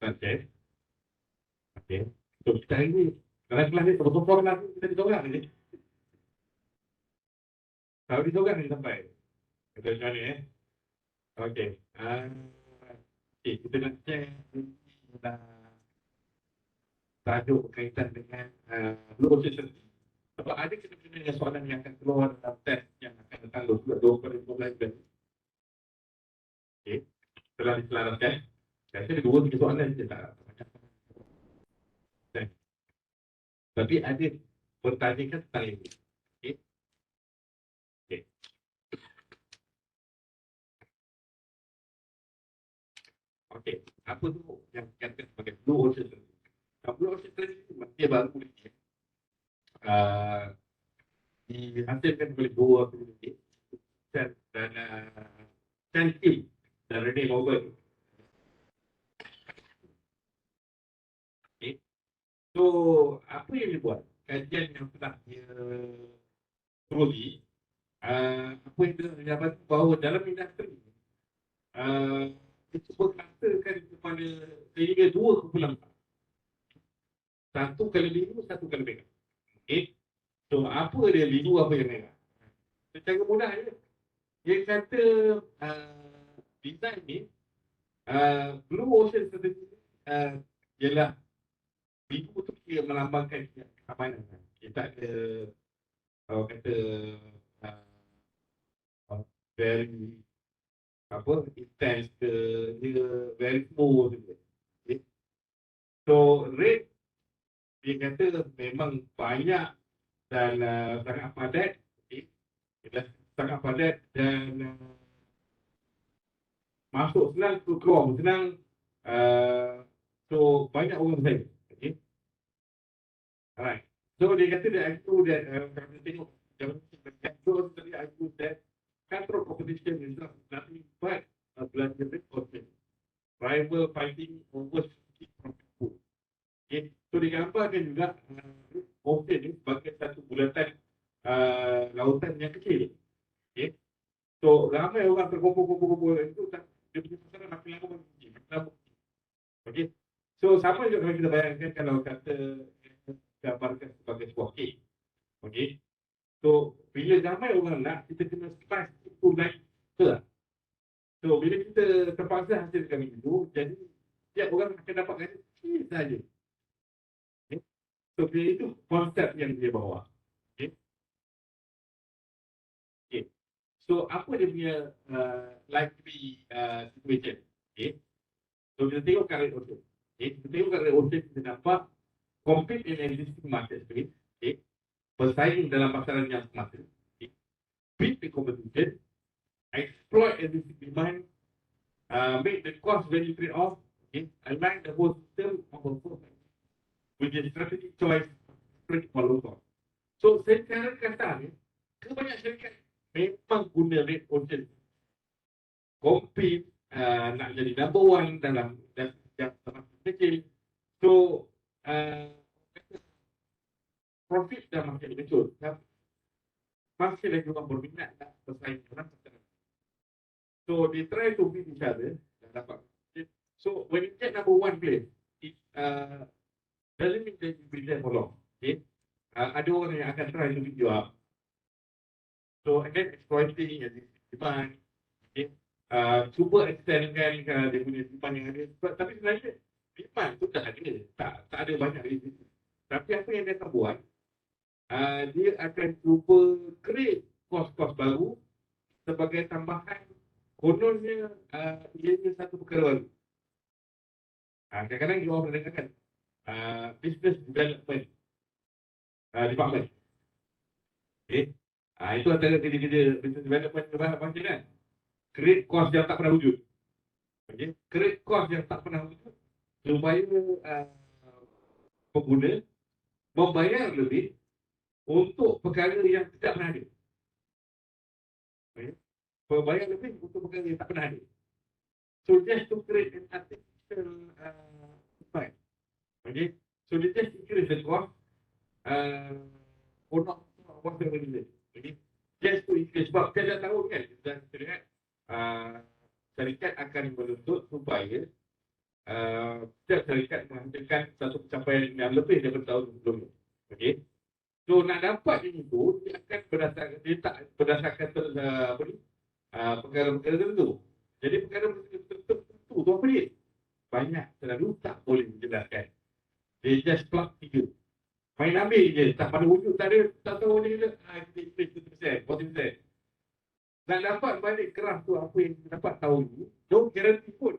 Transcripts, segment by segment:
Okay. Okay. So kita hari ni dalam kelas ni betul-betul kelas ni kita disorang ni. Kalau disorang ni sampai. Kata macam mana Okay. Okay, kita nak share tajuk berkaitan dengan blue ocean strategy. Sebab ada kena-kena dengan soalan yang akan keluar dalam test yang akan datang 2015 bulan. Okay. Telah diselaraskan. Saya ada 2-3 soalan je tak macam. Tapi ada pertanyaan tentang ini. Okay. Okay. Okay. Apa tu yang dikatakan sebagai blue ocean strategy? Blue ocean strategy masih baru ni. Dihasilkan oleh dua peneliti dan tim dan Rene Mauber. Okay. So, apa yang dibuat? Kajian yang telah dia teruji, apa yang dia dapat bahawa dalam industri itu berkatakan kepada sehingga 2 kumpulan. 1 kali biru, 1 kali merah. Okay. So, apa dia biru, apa yang merah? Secara mudah je. Dia kata design ni blue ocean strategy ialah biru tu dia melambangkan keamanan. Dia tak ada kalau kata very intense ke, dia very smooth je. Okay. So red dia kata memang banyak dan sangat padat. Okay. Sangat padat dan masuk senang, keluar senang. So banyak orang bersaing. Okay. Alright. So dia kata that aku that kalau kita tengok so tadi aku that control competition is nothing but a blended content. Rival fighting over profit pool. Okay. So digambarkan juga ocean ni sebagai satu bulatan lautan yang kecil. Okay. So ramai orang terkumpul-kumpul itu dia punya pasaran makin lama. Okay. So sama juga kalau kita bayangkan kalau kata gambarkan sebagai sebuah cake. Okay. So bila ramai orang nak, kita kena spice itu naik ke. So bila kita terpaksa hasilkan itu, jadi setiap orang akan dapatkan sikit saja. Okay. So itu konsep yang dia bawa. Okay. Okay. So apa dia punya likely situation? Okay. So kita tengok kat Red Ocean. Okay. Kita tengok kat Red Ocean, kita nampak compete in existing market space. Okay. Bersaing dalam pasaran yang semasa. Okay. Beat the competition. Exploit existing demand. Make the cost value trade-off. Okay. Align the whole system of a with the strategic choice for low cost. So secara kata ni, kebanyakan syarikat memang guna Red Ocean. Compete nak jadi number one dalam yang kecil. So profit dah makin muncul. Masih lagi orang berminat nak bersaing dengan orang. So they try to beat each other dan dapat. So when you get number one place, it doesn't mean that you be there for long. Okay? Ada orang yang akan try to beat you up. So again, exploiting as demand. Okay? Cuba extendkan dia punya demand yang ada. Tapi sebenarnya demand tu dah ada. Tak ada banyak lagi. Tapi apa yang dia akan buat, dia akan cuba create kos-kos baru sebagai tambahan. Kononnya ianya satu perkara baru. Kadang-kadang dia orang pernah dengarkan business development department. Okay. Itu antara kerja-kerja business development macam kan. Create cost yang tak pernah wujud. Okay. Create cost yang tak pernah wujud supaya pengguna membayar lebih untuk perkara yang tidak pernah ada. Okay. Membayar lebih untuk perkara yang tak pernah ada. So just to create an artificial supply. Okay. So they just increase the cost for not what's the reason. Okay. Just to increase. Sebab saya dah tahu kan, kita lihat syarikat akan menuntut supaya setiap syarikat menghasilkan satu pencapaian yang lebih daripada tahun sebelumnya. Okey. So nak dapat ini tu, dia akan berdasarkan, dia tak berdasarkan apa ni, perkara-perkara tertentu. Jadi perkara-perkara tertentu tu apa dia? Banyak, selalu tak boleh dijelaskan. Dia just plug tiga. Main ambil je, tak pada wujud tak ada, tak tahu dia kita 40%. Nak dapat balik kerah tu apa yang kita dapat tahun ni, don't guarantee pun.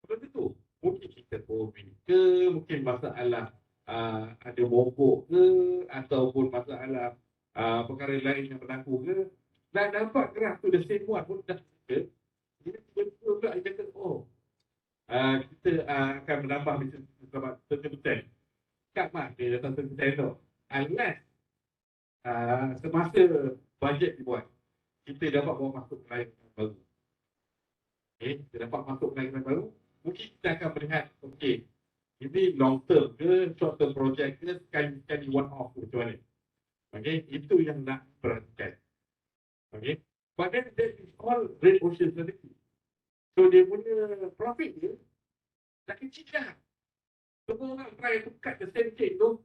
Benda tu, mungkin kita COVID ke, mungkin masalah ada mogok ke, ataupun masalah perkara lain yang berlaku ke. Nak dapat kerah tu dah same one pun dah kita, dia tiba-tiba pula dia kata, oh, kita akan menambah bisnes selama 30%. Kat mak dia datang 30% tu. Unless semasa bajet dibuat, kita dapat bawa masuk klien baru. Okay, kita dapat masuk klien baru, mungkin kita akan melihat, okay, ini long term ke, short term project ke, sekali one off ke, macam mana. Okay, itu yang nak perhatikan. Okay, but then that is all red ocean strategy. So dia punya profit dia dah kecil dah. Semua orang try to cut the same chain tu.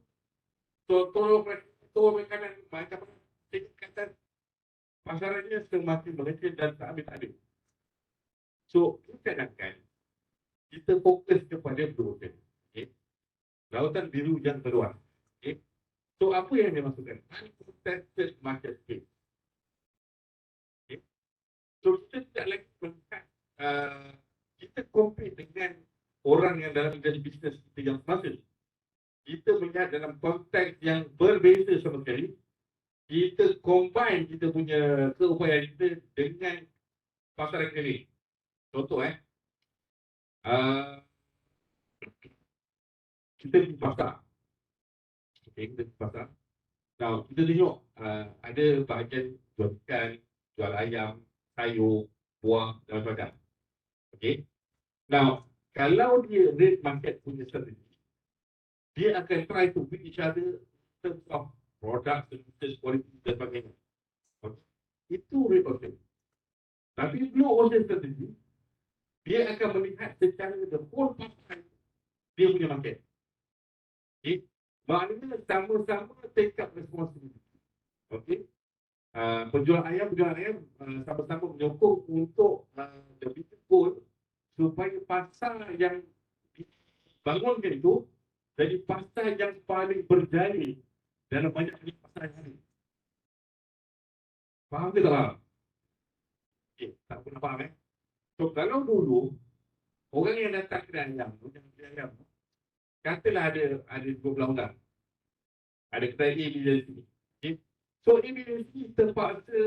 So tolong makanan macam tingkatan pasarannya semakin mengecil dan tak habis. So kadang-kadang kita fokus kepada blue ocean. Okay. Lautan biru yang terluas. Okay. So apa yang dia maksudkan? Uncontested market space. Okay. So kita tidak lagi melihat kita compete dengan orang yang dalam menjadi bisnes kita yang sama. Kita melihat dalam konteks yang berbeza sama sekali. Kita combine kita punya keupayaan kita dengan pasaran keliling. Contoh kita pergi pasar. Okay, kita pergi pasar. Now, kita tengok ada bahagian jual ikan, jual ayam, sayur, buah dan macam-macam. Okay. Now, kalau dia rate market punya strategi, dia akan try to beat each other in terms of product, services, quality dan sebagainya. Okay. Itu rate ocean. Tapi blue ocean strategi, dia akan melihat secara the whole pasar dia punya market. Okay. Maknanya sama-sama take up responsibility. Okay. Penjual ayam sama-sama menyokong untuk the business goal supaya pasar yang dibangunkan itu jadi pasar yang paling berjaya dalam banyak pasar yang ada. Faham ke tak faham? Okay, tak pernah faham So kalau dulu orang yang datang ke ayam, katalah ada 12 orang. Ada kedai A, B dan C. Okay. So A, B dan C terpaksa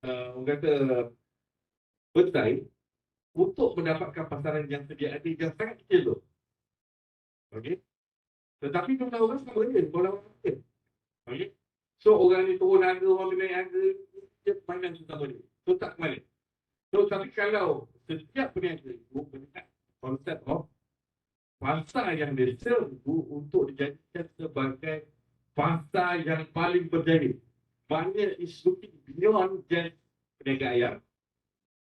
orang kata bersaing untuk mendapatkan pasaran yang sedia ada yang sangat kecil tu. Okey. Tetapi jumlah orang sama je, jumlah orang kecil. Okey. So orang ni turun harga, orang ni naik harga, dia mainan sama dia. So tak mana. So tapi kalau setiap peniaga itu melihat konsep of pasar yang dia serve itu untuk dijadikan sebagai pasar yang paling berjaya. Maknanya is looking beyond just peniaga ayam.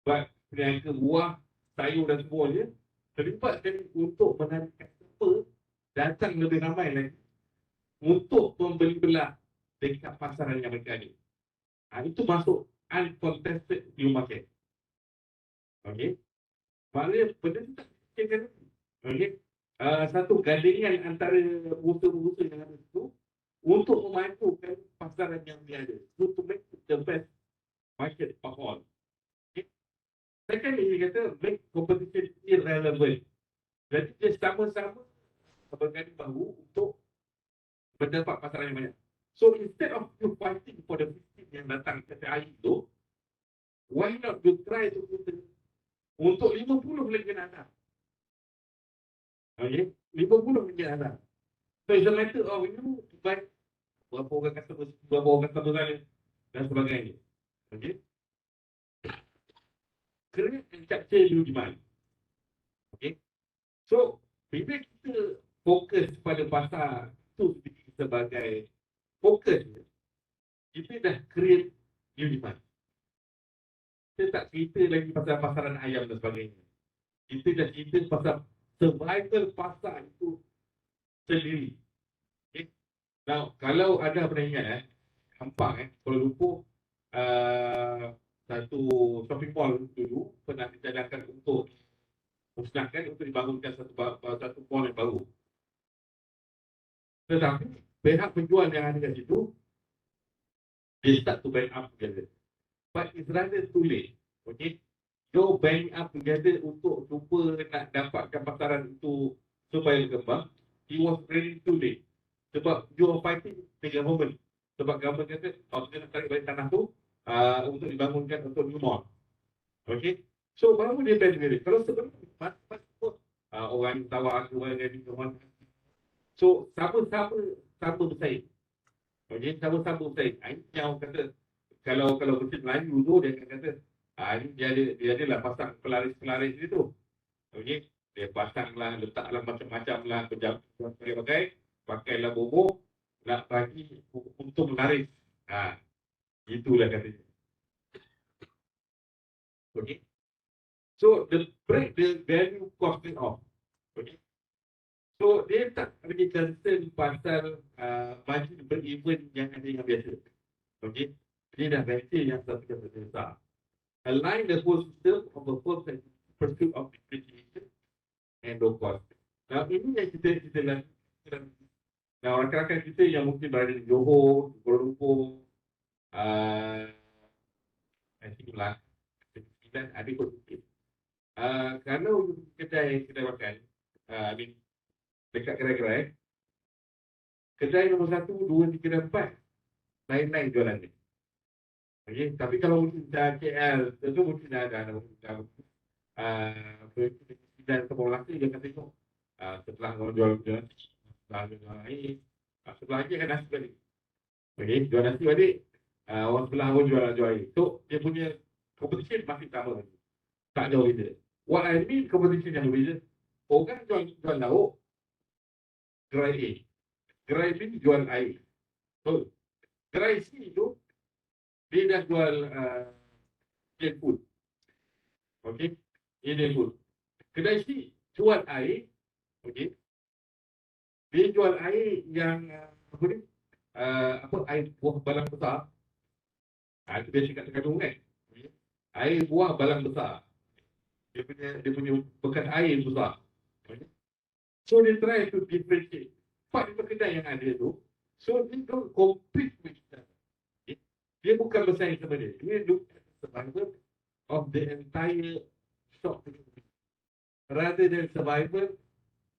But peniaga buah, sayur dan semuanya terlibatkan untuk menarik customer datang lebih ramai lagi untuk membeli belah dekat pasaran yang mereka ada. Itu masuk uncontested new market. Okey. Maknanya benda tu tak fikirkan. Okey. Satu gandingan antara usaha-usaha yang ada itu untuk memajukan pasaran yang dia ada. To make the best market of all. Second, dia kata make competition irrelevant. Jadi dia sama-sama berganding bahu untuk mendapat pasaran yang banyak. So instead of you fighting for the 15 yang datang ke hari itu, why not you try to untuk 50 lagi nak datang. Okay, 50 lagi nak datang. So it's a matter of you buy berapa orang customer sana dan sebagainya. Okay. Create and capture new demand. Okay. So, bila kita fokus pada pasar itu sebagai fokus, kita dah create new demand. Kita tak cerita lagi pasal pasaran ayam dan sebagainya. Kita dah cerita pasal survival pasar itu sendiri. Okay? Now, kalau ada pernah ingat nampak Kuala Lumpur satu shopping mall dulu pernah dicadangkan untuk musnahkan untuk dibangunkan satu mall yang baru. Tetapi pihak penjual yang ada di situ they start to bank up together. But it's rather too late. Okay? So bank up together untuk cuba nak dapatkan pasaran itu supaya berkembang, it was really too late. Sebab you are fighting the government. Sebab government kata, kita nak tarik balik tanah tu untuk dibangunkan untuk new mall. Okay? So baru dia bank together. Kalau sebenarnya orang tawar aku, orang jadi orang. So sama bersaing. Okay, sama-sama bersaing. Ini yang orang kata kalau bersih Melayu tu dia akan kata dia adalah pasang pelaris itu. Okey, dia pasanglah, letaklah macam-macam lah pakailah bubur nak bagi untuk melaris. Itulah katanya. Okey. So the break the value costing off. Okey. So dia tak lagi concern pasal margin break-even yang ada yang biasa. Okey. Dia dah biasa yang satu yang besar. Align the whole system of the first and pursuit of depreciation and low cost. Nah, ini yang kita lakukan. Nah, rakan-rakan kita yang mungkin berada di Johor, Kuala Lumpur, itulah, dan ada kot sikit. Kalau kedai makan, dekat gerai-gerai, kedai nombor 1, 2, 3 dan 4, lain-lain jualannya. Okay? Tapi kalau mungkin KL, tentu mungkin ada dan semua lelaki dia akan tengok setelah orang jual nasi, setelah jual air, setelah lagi akan nasi balik. Okay, jual nasi balik, orang sebelah pun jual air. So, dia punya competition masih sama lagi. Tak jauh beza. What I mean competition yang berbeza, orang jual lauk, gerai A. Gerai B jual air. So, gerai C tu, dia dah jual Indian food. Okay, Indian food. Kedai C jual air, okey. Dia jual air yang air buah balang besar. Itu dia cakap terkandung kan. Okay. Air buah balang besar. Dia punya bekas air besar. Okay. So dia try to differentiate. Empat kedai yang ada tu, so dia don't compete with them. Okay. Dia bukan bersaing sama dia. Dia look at the survival of the entire shop rather than survival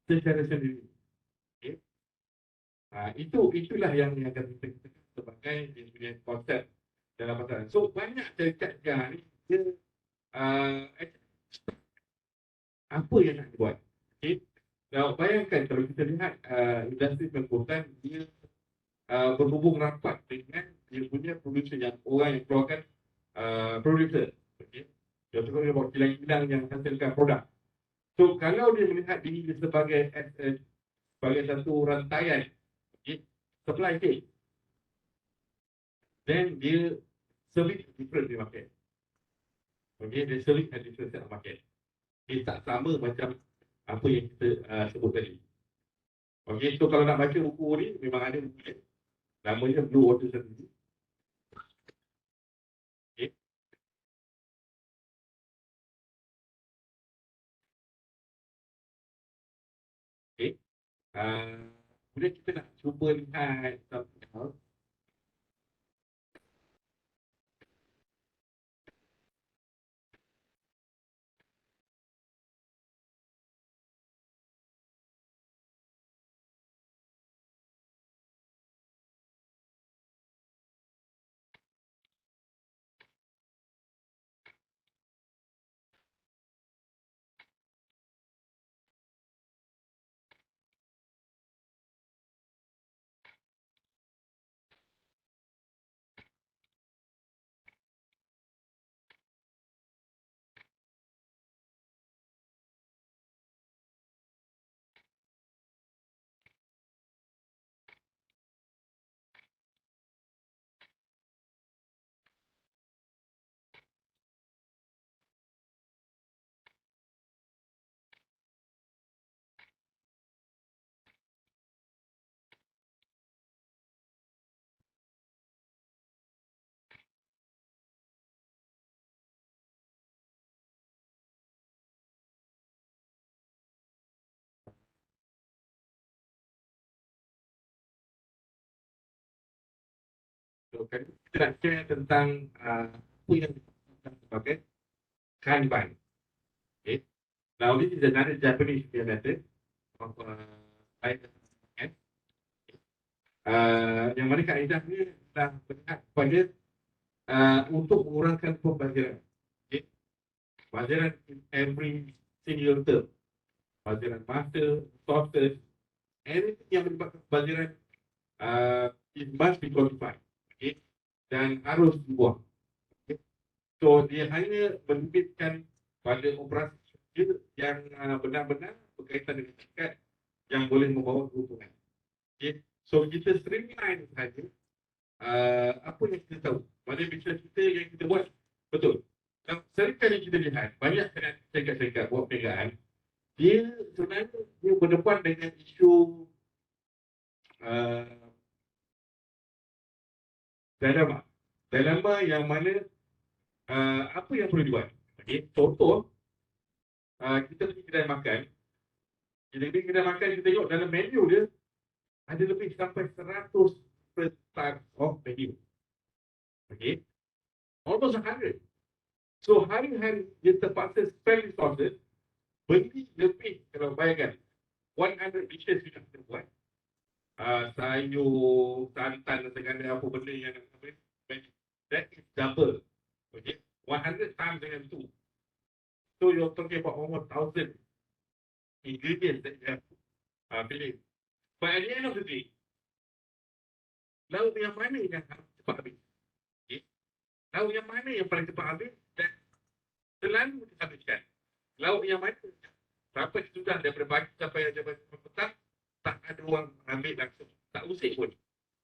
secara sendiri. Okay. Itulah yang akan kita sebagai dia punya konsep dalam pasaran. So banyak syarikat sekarang ni dia apa yang nak buat. Okay. Now, bayangkan kalau kita lihat industri pengangkutan dia berhubung rapat dengan dia punya producer yang orang yang keluarkan producer. Okay. Dia terus buat kilang-kilang yang menghasilkan produk. So kalau dia melihat diri dia sebagai satu rantaian, okay, supply chain, then dia service different di market. Okay, dia service at different set of market. Dia tak sama macam apa yang kita sebut tadi. Okay, so kalau nak baca buku ni, memang ada buku ni. Namanya Blue Water Strategy. Okay. Okay. Kemudian kita nak cuba lihat something else. So, kan kita nak share tentang apa yang kita sebagai kanban. Okay. Now, this is another Japanese method of kan. Yang mana kaedah ni dah berhad pada untuk mengurangkan pembaziran. Okay. Pembaziran in every single term. Pembaziran masa, resources, anything yang melibatkan pembaziran it must be quantified. Okay. Dan harus dibuang. Okay. So, dia hanya menerbitkan pada operasi yang benar-benar berkaitan dengan syarikat yang boleh membawa keuntungan. Okay. So, kita streamline saja apa yang kita tahu. Mana bisnes kita yang kita buat, betul. Dan syarikat yang kita lihat, banyak syarikat-syarikat buat perniagaan, dia sebenarnya dia berdepan dengan isu dilema yang mana apa yang perlu dibuat. Okay. Contoh, kita pergi kedai makan, kita tengok dalam menu dia ada lebih sampai 100 types of menu. Okay. Almost 100. So hari-hari dia terpaksa spend resources beli lebih, kalau bayangkan 100 dishes kita buat, sayur, santan, segala apa benda yang nak beli, that is double. Okay. 100 times dengan tu. So you're talking about almost 1,000 ingredients that you have pilih. But at the end of the day, lauk yang mana yang cepat habis? Okay. Lauk yang mana yang paling cepat habis dan selalu dihabiskan? Lauk yang mana sampai sudah daripada pagi sampai jam petang tak ada orang ambil langsung, tak usik pun.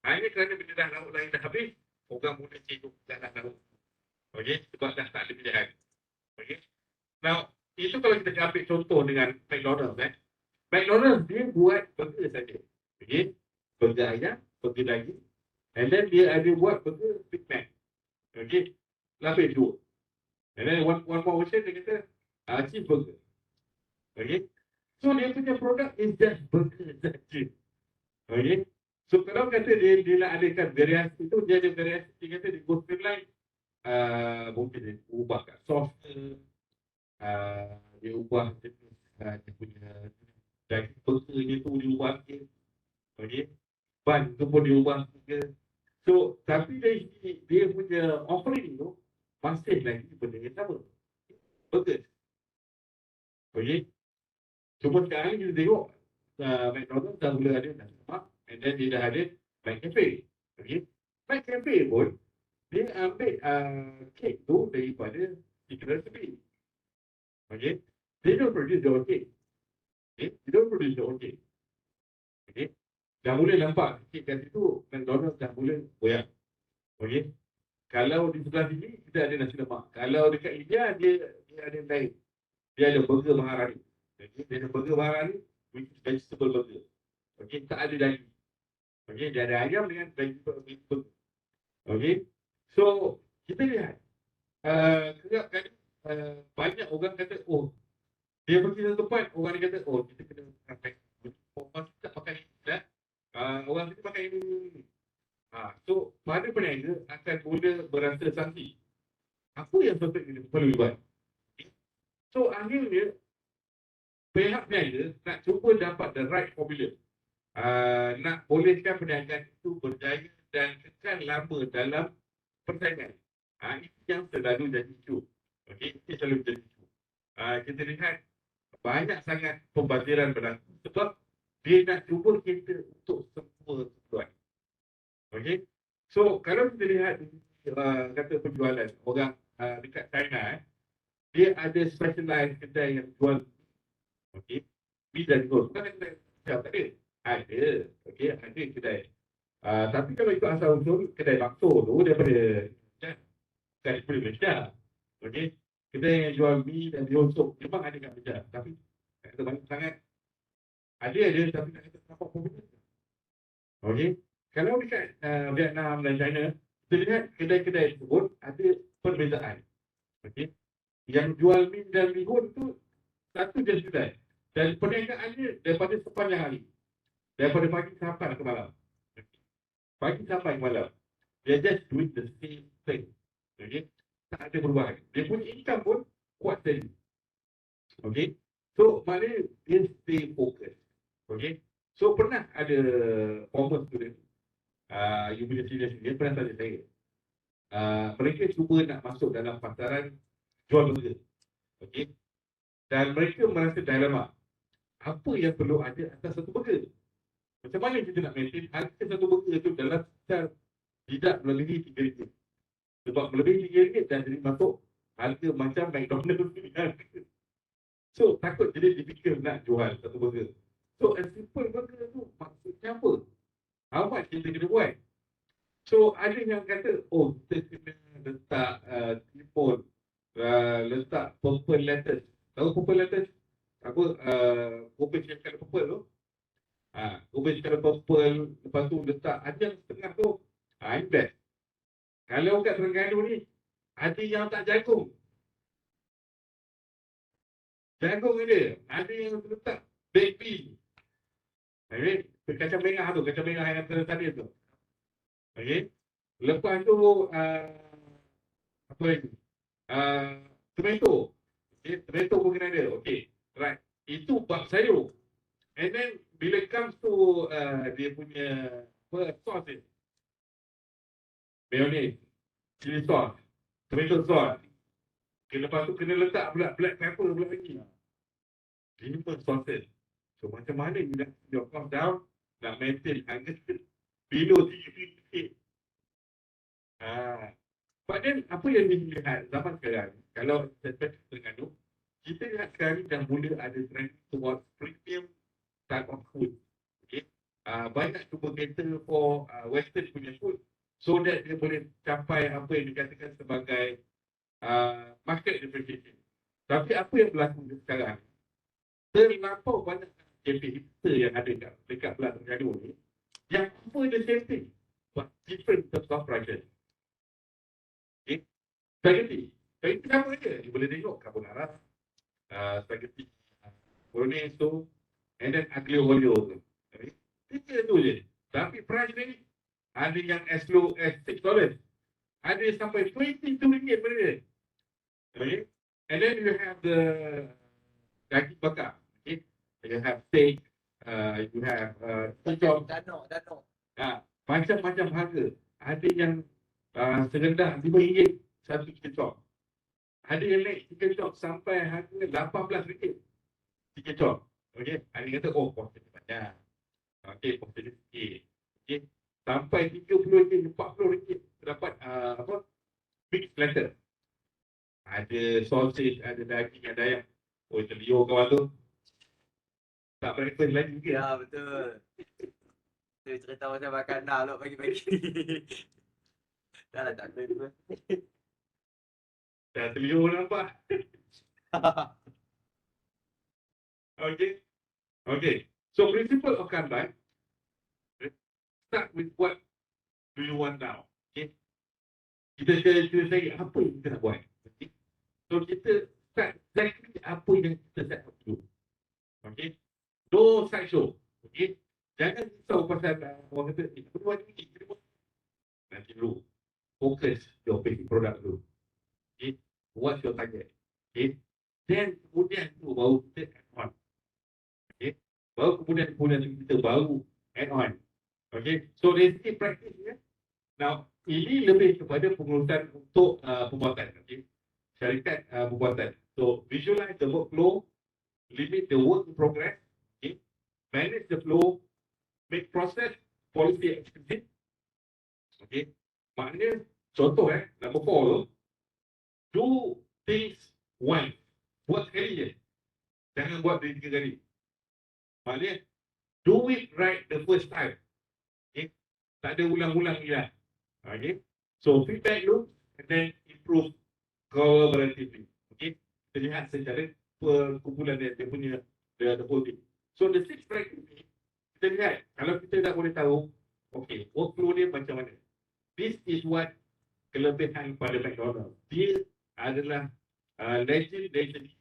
Hanya kerana bila dah lauk lain dah habis, orang mula cedok jalan lauk. Okey, sebab dah tak ada pilihan. Okey. Now, itu kalau kita ambil contoh dengan McDonald's. McDonald's dia buat burger saja. Okey, burger ayam, burger daging. And then dia ada buat burger Big Mac. Okey, lebih dua. And then one more version dia kata cheeseburger. Okey. So dia punya produk is just burger saja. Okey. So kalau kata dia nak adakan variasi itu, dia ada variasi, dia kata dia go streamline, mungkin dia ubah kat sauce, dia ubah dia punya daging burger dia tu dia ubah sikit. Okey. Ban tu pun dia ubah sikit. So tapi dari dia punya offering tu masih lagi benda yang sama. Burger. Okey. Cuma sekarang kita tengok McDonald's dah mula ada dah, and then dia dah ada McCafe. Okay. McCafe pun dia ambil kek tu daripada chicken recipe. Okay. They don't produce their own cake. Okay. They don't produce their own cake. Okay. Dah mula nampak kek kat situ, McDonald's dah mula goyang. Okay. Kalau di sebelah sini kita ada nasi lemak. Kalau dekat India dia ada lain. Dia ada burger Maharani. Okay, dia ada burger Maharani, which is vegetable burger. Okay, tak ada daging. Okay, dia ada ayam dengan vegetable burger. Okay, so kita lihat, kerap kali banyak orang kata, oh, dia pergi satu tempat, orang dia kata, oh, kita kena pakai, orang kita pakai ini, orang kita pakai ini. So, pada peniaga akan mula berasa sanksi. Apa yang perlu dibuat? Okay. So, akhirnya, pihak peniaga nak cuba dapat the right formula. Nak bolehkan perniagaan itu berjaya dan kekal lama dalam persaingan. Itu yang selalu jadi isu. Okay, itu selalu jadi isu. Kita lihat banyak sangat pembaziran berlaku sebab dia nak cuba kita untuk semua keperluan. Okay, so kalau kita lihat kata penjualan orang dekat China, dia ada specialized kedai yang jual. Okey, mi dan gol. Bukan kedai tak ada. Ada. Okey, ada kedai. Tapi kalau ikut asal usul kedai bakso tu daripada Malaysia. Okey, kedai yang jual mi dan biosop memang ada kat Malaysia. Tapi tak kata banyak sangat. Ada tapi tak kata berapa popular. Okey, kalau dekat Vietnam dan China, kita lihat kedai-kedai tersebut ada perbezaan. Okey, yang jual mi dan bihun tu satu jenis kedai. Dan perniagaannya daripada sepanjang hari. Daripada pagi sampai ke malam. Pagi sampai ke malam. Dia just doing the same thing. Okay? Tak ada perubahan. Dia punya income pun kuat tadi. Okay? So, maknanya dia stay focus. Okay? So, pernah ada former student, you punya senior dia pernah tanya saya, mereka cuba nak masuk dalam pasaran jual burger. Okay? Dan mereka merasa dilema. Apa yang perlu ada atas satu burger? Macam mana kita nak maintain harga satu burger itu dalam sel tidak melebihi RM3. Sebab melebihi RM3 dan jadi masuk harga macam McDonald's ni harga. So takut jadi dipikir nak jual satu burger. So a simple burger tu maksudnya apa? How much kita kena buat? So ada yang kata, oh kita kena letak telefon, letak purple letters. Tahu purple letters? Apa? Purple cakap purple tu. Purple cakap purple, lepas tu letak ada yang setengah tu. Invest. Kalau kat Terengganu ni, ada yang tak jagung. Jagung ada. Ada yang letak baked bean. Okay? Kacang merah tu, kacang merah yang tadi tu. Okay? Lepas tu, apa lagi? Tomato. Okay? Tomato pun kena ada. Okay. Right. Itu bab sayur. And then, bila comes to dia punya sauce ni. Mayonnaise. Chili sauce. Tomato sauce. Okay, lepas tu kena letak pula black pepper pula lagi. Ini pun sauces. So, macam mana you nak your cost down, nak maintain harga below RM3. But then, apa yang dilihat zaman sekarang, kalau saya Terengganu, kita lihat sekarang dah mula ada trend towards premium type of food. Okay? Banyak cuba cater for western punya food so that dia boleh capai apa yang dikatakan sebagai market differentiation. Tapi apa yang berlaku sekarang, terlampau banyak cafe hipster yang ada dekat belah Terengganu ni yang apa the same thing but different terms of prices. Okay? Spaghetti sama je. You boleh tengok carbonara, spaghetti bolognese tu, and then aglio olio tu. Okay? Tiga tu je. Tapi price ni ada yang as low as $6. Ada yang sampai RM22 per dia. Okay? And then you have the daging bakar. Okay? You have steak, you have danok. Macam-macam harga. Ada yang serendah RM5 satu chicken chop. Ada yang naik chicken chop sampai harga RM18 chicken chop. Okay? Ada yang kata, oh portion banyak. Okay, portion sikit. Okay? Sampai RM30, RM40 dapat apa? Big platter. Ada sausage, ada daging, ada ayam. Oh, itu liur kawan tu. Tak breakfast lagi ke? Ya, betul. Itu cerita pasal makan dah lo pagi-pagi. Dah lah tak ada tu. Dah terliur nampak. Okay. Okay. So, principle of Kanban, start with what do you want now? Okay. Kita cari apa yang kita nak buat. Okay. So, kita start exactly apa yang kita set up to do. Okay. No side show. Okay. Jangan risau pasal orang kata, kita buat ni, kita buat. Nanti dulu. Focus your basic product dulu. Okay. What's your target? Okay. Then, kemudian tu baru kita add on. Okay. Baru kemudian kita baru add on. Okay. So, dari segi practice ya. Now, ini lebih kepada pengurusan untuk pembuatan. Okay. Syarikat pembuatan. So, visualize the workflow, limit the work in progress, okay. Manage the flow, make process policy explicit. Okay. Maknanya, contoh number 4 do things once. Buat sekali je. Jangan buat 3 kali. Maknanya, do it right the first time. Okay. Tak ada ulang-ulang ni lah. Okay. So, feedback loop and then improve collaboratively. Okay. Kita lihat secara perkumpulan dia punya the whole thing. So, the 6 practice ni, kita lihat, kalau kita dah boleh tahu, okay, workflow dia macam mana. This is what kelebihan pada McDonald's. Dia adalah legend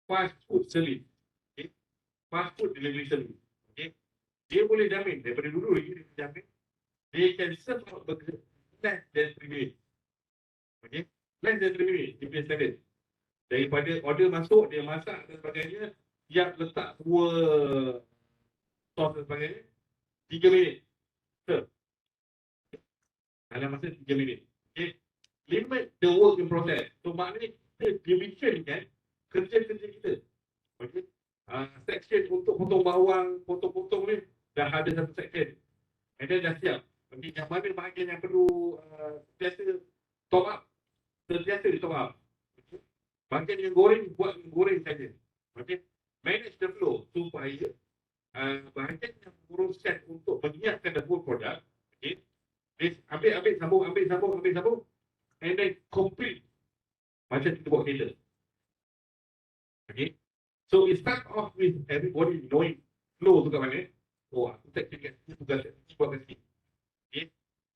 fast food service. Okay. Fast food delivery service. Okay. Dia boleh jamin, daripada dulu lagi dia jamin, They can serve out burger less than 3 minutes. Okay? Less than 3 minutes, dia punya standard. Daripada order masuk, dia masak dan sebagainya, siap letak semua sos dan sebagainya, 3 minit. Serve. Dalam masa 3 minit. Okay? Limit the work in process. So maknanya kita division kan kerja-kerja kita. Okay? Section untuk potong bawang, potong-potong ni dah ada satu section. And then dah siap. Okay, yang mana bahagian yang perlu sentiasa top up, sentiasa di top up. Okay? Bahagian yang goreng, buat goreng saja. Okay? Manage the flow supaya bahagian yang berurusan untuk menyiapkan the whole product. Okay? Ambil sambung, and then complete macam kita buat kereta. Okay? So it start off with everybody knowing flow tu kat mana. Oh, aku section kat sini, tugas kat sini, buat kat sini. Okay?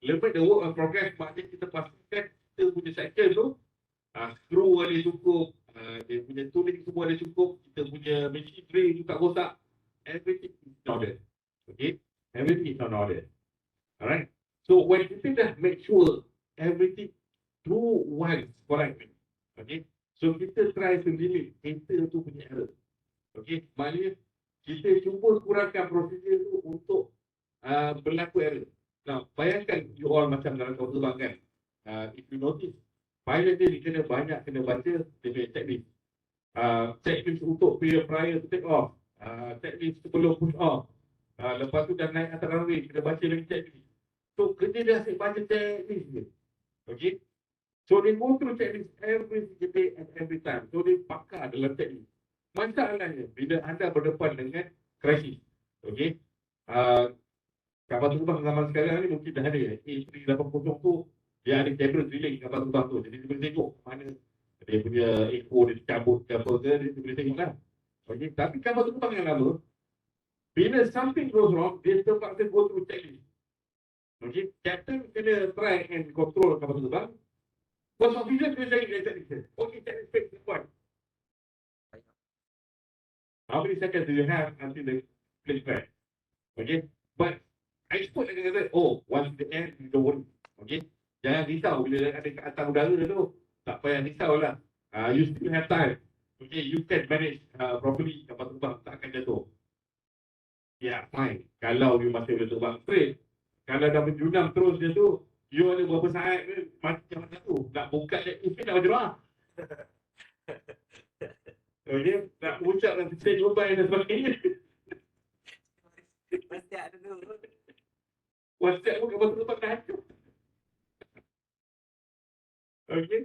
Limit the work on progress, maknanya kita pastikan kita punya section tu screw ada cukup, dia punya tooling semua ada cukup, kita punya machinery tu tak rosak, everything is in order. Okay? Everything is in order. Alright? So when kita dah make sure everything do once correct. Okay? So kita try to limit kereta tu punya error. Okay? Maknanya kita cuba kurangkan prosedur tu untuk berlaku error. Now, bayangkan you all macam dalam kapal terbang kan. If you notice, pilot dia kena baca dia punya checklist. Checklist untuk prior to take off. Checklist sebelum push off. Lepas tu dah naik atas runway, kena baca lagi checklist. So kerja dia asyik baca checklist je. Okay? So they go through checklist every day and every time. So they pakar dalam checklist. Masalahnya bila anda berdepan dengan krisis. Okay? Kapal terbang zaman sekarang ni mungkin dah ada A380 tu, dia ada kamera drilling kapal terbang tu. Jadi dia boleh tengok mana dia punya ekor dia dicabut ke apa ke, dia boleh tengok lah. Okay? Tapi kapal terbang yang lama, bila something goes wrong, dia terpaksa go through checklist. Okay? Captain kena try and control kapal terbang. First officer kena cari dia checklist. Okay, checklist fix this one. How many seconds do you have until the plane crash? Okay? But expert akan kata, oh, once the end, you don't worry. Okay? Jangan risau bila ada kat atas udara tu. Tak payah risau lah. You still have time. Okay, you can manage properly kapal terbang. Tak akan jatuh. Yeah, fine. Kalau you masih boleh terbang straight. Kalau dah berjunam terus dia tu, you ada berapa saat ke, macam mana tu. Nak buka checklist nak macam mana. Okay, nak ucap dan saya jawapan dan sebagainya. WhatsApp dulu. WhatsApp pun kapal terbang dah hancur. Okay,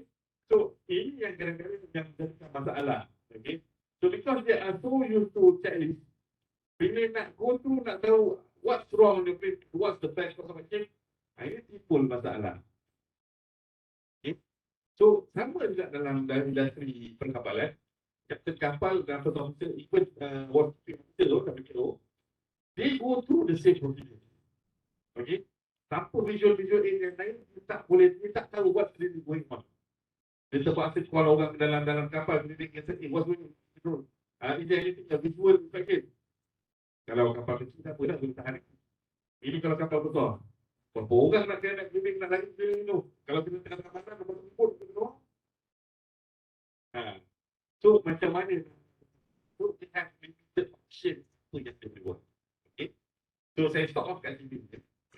so ini yang kadang-kadang yang menjadikan masalah. Okay, so because they are so used to checklist, bila nak go through, nak tahu what's wrong with the plane, what's the best course of action, ini timbul masalah. Okay, so sama juga dalam industri perkapalan, kapten kapal dan first officer, even officer tu, WTO, they go through the same procedure. Okay, tanpa visual aid yang lain, dia tak tahu what's really going on. Dia terpaksa call orang ke dalam kapal, dia kata, what's going on? Is there anything yang visual infection? Kalau kapal kecil tak apa dah, boleh tahan. Ini kalau kapal besar, berapa orang nak keliling, nak lari keliling tu. Kalau kita tengah mana, lepas tempur, kita keluar. So, macam mana? So, they have limited option tu yang dia boleh buat. Okay? So, saya stop off kat sini.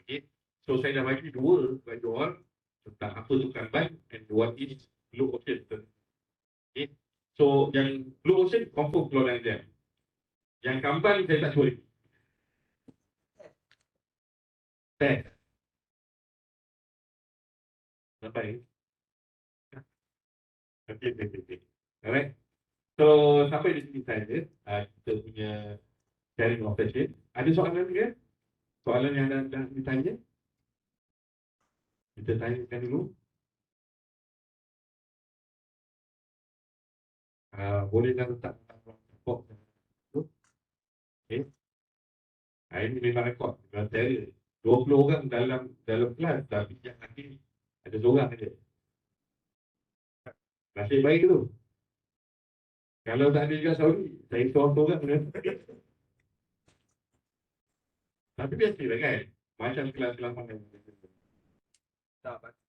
Okay? So, saya dah bagi dua bagi orang tentang apa tukar ban and what is blue ocean. Okay? So, yang blue ocean confirm keluar dalam exam. Yang kampan saya tak cuba lagi. Test. Sampai. Okay. Alright. So, sampai di sini saja kita punya sharing of session. Ada soalan lagi kan? Soalan yang dah ditanya? Kita tanyakan dulu. Boleh dah letak box. Okay. Ini memang rekod. Saya 20 orang dalam kelas, tapi yang hadir ada seorang saja. Nasib baik tu. Kalau tak ada juga Saudi, saya seorang-seorang. Tapi biasalah kan. Macam kelas-kelas mana yang Tak apa.